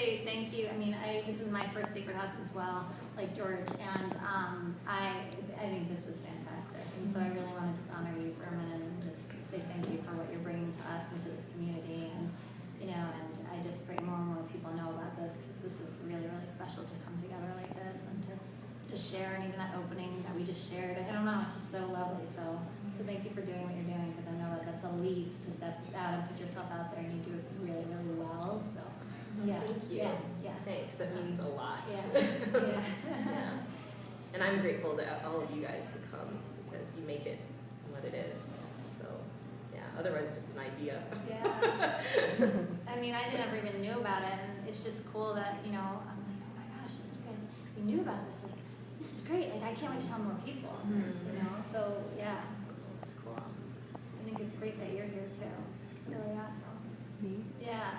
say thank you. I mean, this is my first sacred house as well, like George, and I think this is fantastic. And so I really want to just honor you for a minute and just say thank you for what you're bringing to us and to this community. And and I just pray more and more people know about this, because this is really, really special to come together like this and to share, and even that opening that we just shared. I don't know, it's just so lovely. So thank you for doing what you're doing, because I know that that's a leap to step out and put yourself out there, and you do it really, really well. So yeah, thank you. Yeah. Thanks. That means a lot. Yeah. And I'm grateful to all of you guys who come, because you make it what it is. So yeah, otherwise it's just an idea. Yeah. I mean, I never even knew about it, and it's just cool that I'm like, oh my gosh, you knew about this. Like, this is great. Like, I can't wait to tell more people. So yeah, it's cool. I think it's great that you're here too. Really awesome. Me? Yeah.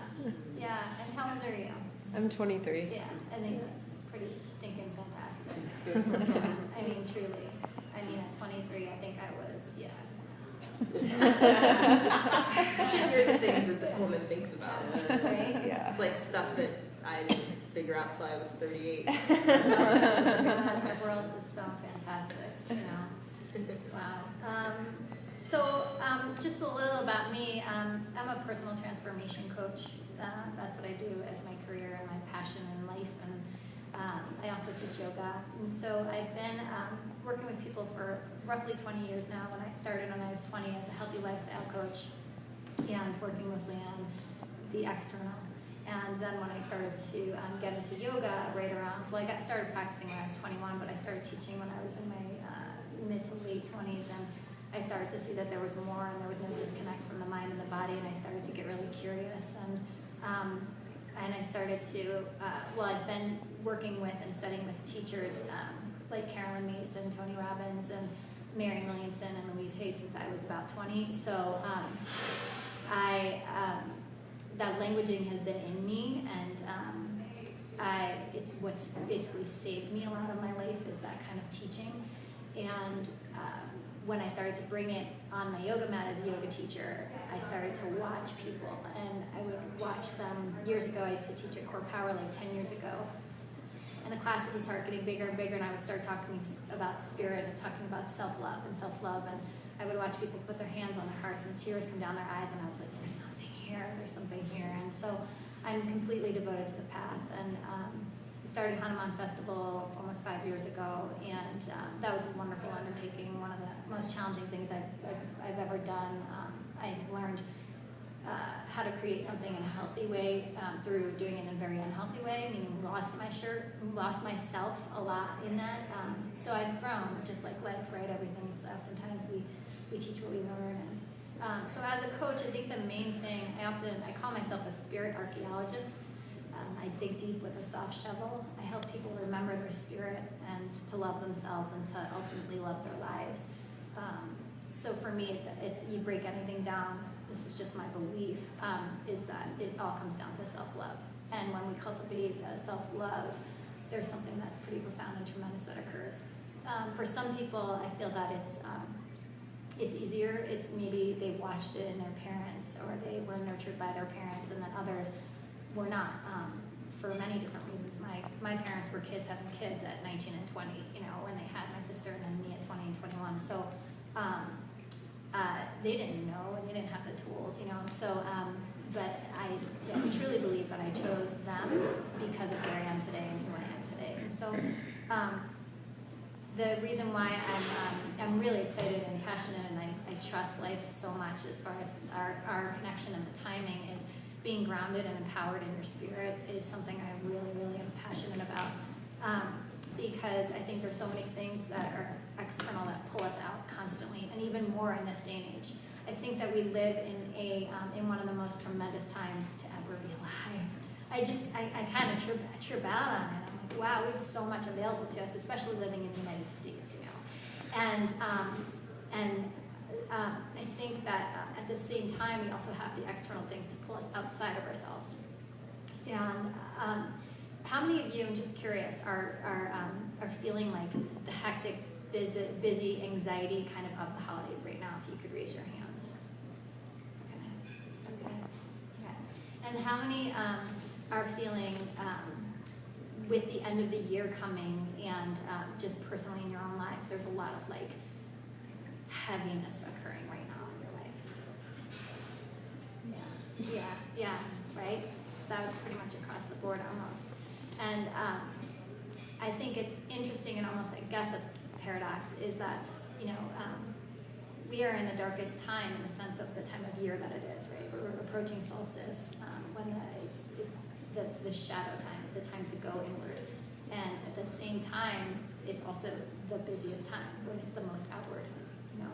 And how old are you? I'm 23. Yeah, I think that's pretty stinking fantastic. Yeah, I mean, truly. I mean, at 23, I think I was, You should hear the things that this woman thinks about. Right? Yeah. It's like stuff that I didn't figure out till I was 38. The world is so fantastic, Wow. So just a little about me. I'm a personal transformation coach. That's what I do as my career and my passion in life. And I also teach yoga. And so I've been working with people for roughly 20 years now. When I started when I was 20 as a healthy lifestyle coach, and working mostly on the external. And then when I started to get into yoga I started practicing when I was 21, but I started teaching when I was in my mid to late 20s, and I started to see that there was more, and there was no disconnect from the mind and the body, and I started to get really curious, and I started to, I've been working with and studying with teachers like Carolyn Mason, Tony Robbins, and Marianne Williamson, and Louise Hay since I was about 20, so that languaging has been in me, and it's what's basically saved me a lot of my life is that kind of teaching. And when I started to bring it on my yoga mat as a yoga teacher, I started to watch people, and I would watch them. Years ago, I used to teach at Core Power like 10 years ago, and the classes would start getting bigger and bigger, and I would start talking about spirit and talking about self-love, and I would watch people put their hands on their hearts and tears come down their eyes, and I was like, there's something here, and so I'm completely devoted to the path. And I started Hanuman Festival almost 5 years ago, and that was a wonderful undertaking, one of the most challenging things I've ever done. I learned how to create something in a healthy way through doing it in a very unhealthy way, meaning lost myself a lot in that. So I've grown, just like life, right? Everything's oftentimes we teach what we learn. And so as a coach, I think the main thing, I call myself a spirit archaeologist. I dig deep with a soft shovel. I help people remember their spirit and to love themselves and to ultimately love their lives. So for me, it's you break anything down. This is just my belief, is that it all comes down to self-love. And when we cultivate self-love, there's something that's pretty profound and tremendous that occurs. For some people, I feel that it's easier. It's maybe they watched it in their parents, or they were nurtured by their parents, and then others were not, for many different reasons. My parents were kids having kids at 19 and 20, when they had my sister, and then me at 20 and 21. So they didn't know, and they didn't have the tools, So, but I truly believe that I chose them because of where I am today and who I am today. And so the reason why I'm really excited and passionate, and I trust life so much as far as our connection and the timing, is being grounded and empowered in your spirit is something I really, really am passionate about, because I think there's so many things that are external that pull us out constantly, and even more in this day and age. I think that we live in one of the most tremendous times to ever be alive. I kind of trip out on it. I'm like, wow, we have so much available to us, especially living in the United States, And I think that at the same time, we also have the external things to pull us outside of ourselves. And how many of you, I'm just curious, are feeling like the hectic, busy anxiety kind of the holidays right now? If you could raise your hands. Okay. And how many are feeling with the end of the year coming and just personally in your own lives, there's a lot of like heaviness occurring right now in your life. Yeah, right? That was pretty much across the board almost. And I think it's interesting and almost, I guess, a paradox is that, we are in the darkest time in the sense of the time of year that it is, right? We're approaching solstice when it's the shadow time. It's a time to go inward. And at the same time, it's also the busiest time when it's the most outward.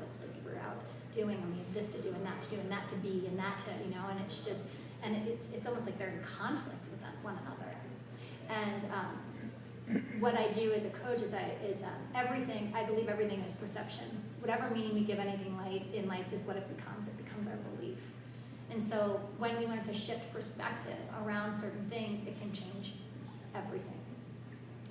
It's like we're out doing, this to do and that to do and that to be and that to, and it's just, and it's almost like they're in conflict with one another. And what I do as a coach is everything, I believe everything is perception. Whatever meaning we give anything in life is what it becomes our belief. And so when we learn to shift perspective around certain things, it can change everything.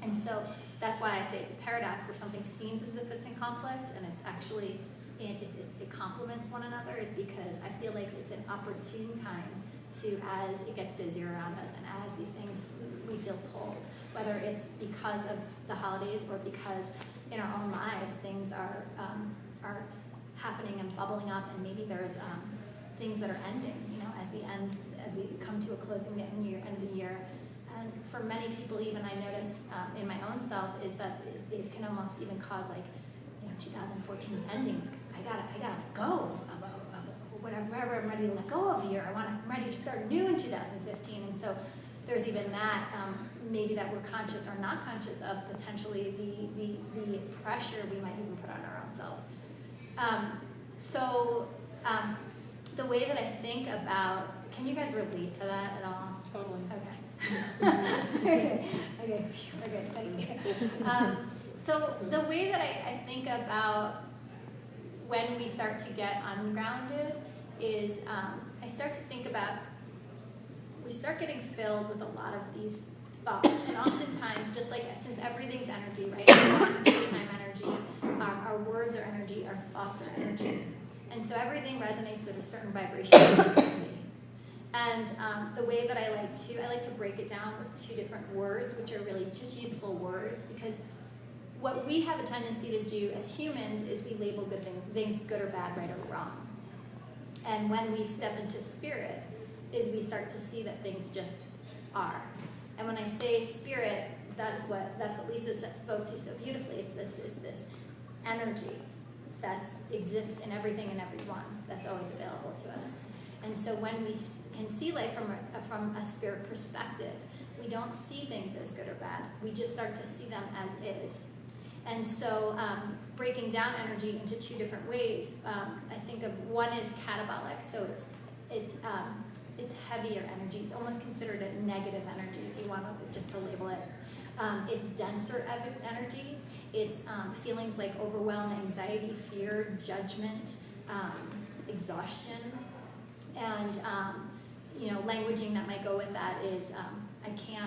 And so that's why I say it's a paradox where something seems as if it's in conflict and it's actually, it complements one another, is because I feel like it's an opportune time to, as it gets busier around us and as these things we feel pulled, whether it's because of the holidays or because in our own lives things are happening and bubbling up, and maybe there's things that are ending, as we come to a closing end of the year. And for many people, even I notice in my own self, is that it can almost even cause 2014's ending. I gotta let go of whatever I'm ready to let go of here. I'm ready to start new in 2015. And so there's even that, maybe that we're conscious or not conscious of potentially the pressure we might even put on our own selves. The way that I think about, can you guys relate to that at all? Totally. Okay. Okay, thank you. So the way that I think about when we start to get ungrounded is I start to think about, we start getting filled with a lot of these thoughts, and oftentimes, just like, since everything's energy, right? Energy, I'm energy, our words are energy, our thoughts are energy. And so everything resonates at a certain vibration frequency. And the way that I like to break it down with two different words, which are really just useful words, because what we have a tendency to do as humans is we label things good or bad, right or wrong. And when we step into spirit, is we start to see that things just are. And when I say spirit, that's what Lisa spoke to so beautifully. It's this energy that exists in everything and everyone, that's always available to us. And so when we can see life from a spirit perspective, we don't see things as good or bad. We just start to see them as is. And so breaking down energy into two different ways, I think of one is catabolic, so it's heavier energy. It's almost considered a negative energy if you want to label it. It's denser energy. It's feelings like overwhelm, anxiety, fear, judgment, exhaustion, and languaging that might go with that is I can't.